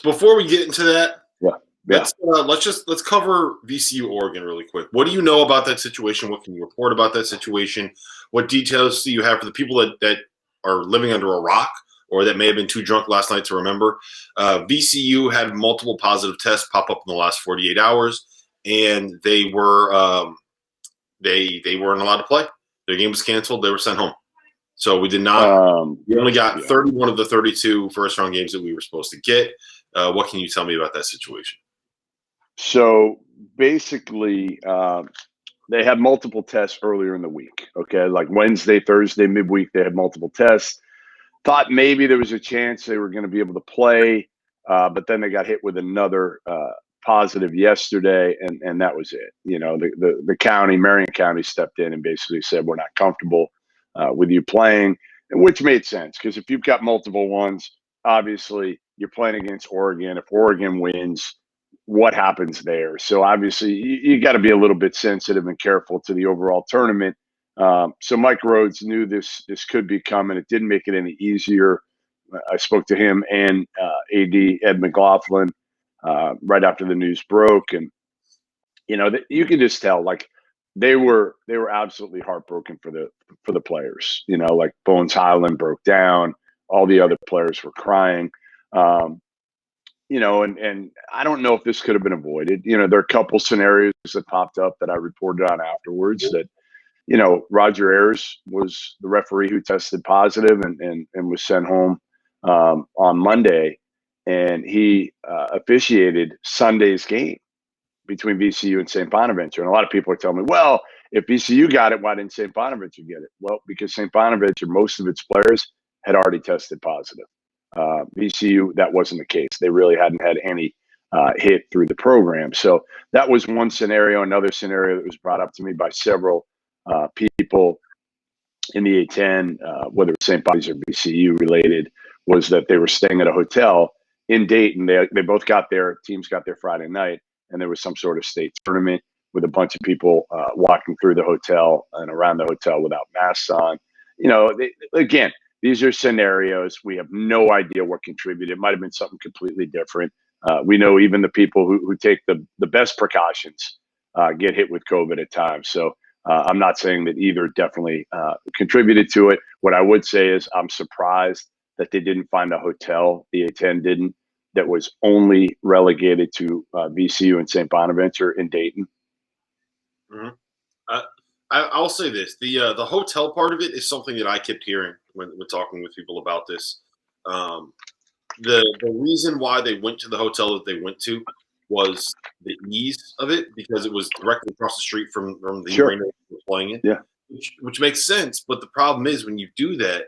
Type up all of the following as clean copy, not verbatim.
Before we get into that, Yeah. let's cover VCU Oregon really quick. What do you know about that situation? What can you report about that situation? What details do you have for the people that are living under a rock or that may have been too drunk last night to remember? VCU had multiple positive tests pop up in the last 48 hours, and they weren't allowed to play. Their game was canceled. They were sent home. So we did not. We only got 31 of the 32 first-round games that we were supposed to get. What can you tell me about that situation? So basically, they had multiple tests earlier in the week. Okay, like Wednesday, Thursday, midweek, they had multiple tests. Thought maybe there was a chance they were going to be able to play, but then they got hit with another positive yesterday, and that was it. You know, the county, Marion County, stepped in and basically said we're not comfortable with you playing, which made sense because if you've got multiple ones, obviously you're playing against Oregon. If Oregon wins, what happens there? So obviously you got to be a little bit sensitive and careful to the overall tournament. So Mike Rhodes knew this could be coming. It didn't make it any easier. I spoke to him and AD Ed McLaughlin right after the news broke, and you know you can just tell like they were absolutely heartbroken for the players. You know, like Bones Highland broke down. All the other players were crying. You know, and I don't know if this could have been avoided. You know, there are a couple scenarios that popped up that I reported on afterwards that, you know, Roger Ayers was the referee who tested positive and was sent home on Monday, and he officiated Sunday's game between VCU and St. Bonaventure. And a lot of people are telling me, well, if VCU got it, why didn't St. Bonaventure get it? Well, because St. Bonaventure, most of its players had already tested positive. VCU, that wasn't the case. They really hadn't had any hit through the program. So that was one scenario. Another scenario that was brought up to me by several people in the A10, whether it's St. Bonnie's or VCU related, was that they were staying at a hotel in Dayton. They both got there, teams got there Friday night, and there was some sort of state tournament with a bunch of people walking through the hotel and around the hotel without masks on. You know, again, these are scenarios. We have no idea what contributed. It might have been something completely different. We know even the people who take the best precautions get hit with COVID at times. So I'm not saying that either definitely contributed to it. What I would say is I'm surprised that they didn't find a hotel, the A10 didn't, that was only relegated to VCU and St. Bonaventure in Dayton. Mm-hmm. I'll say this: the hotel part of it is something that I kept hearing when talking with people about this. The reason why they went to the hotel that they went to was the ease of it because it was directly across the street from the arena they were playing in. Yeah, which makes sense. But the problem is when you do that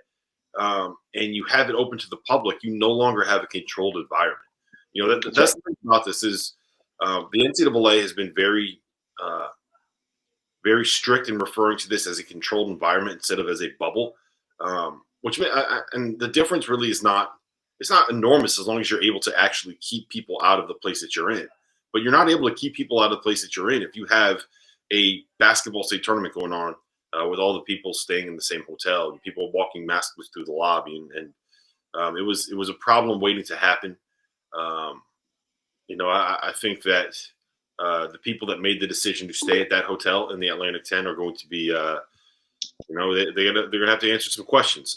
and you have it open to the public, you no longer have a controlled environment. You know that's the thing about this is the NCAA has been very strict in referring to this as a controlled environment instead of as a bubble, which and the difference really is not enormous as long as you're able to actually keep people out of the place that you're in. But you're not able to keep people out of the place that you're in if you have a basketball state tournament going on with all the people staying in the same hotel and people walking maskless through the lobby, and it was a problem waiting to happen. You know, I think that the people that made the decision to stay at that hotel in the Atlantic 10 are going to be, you know, they're gonna have to answer some questions.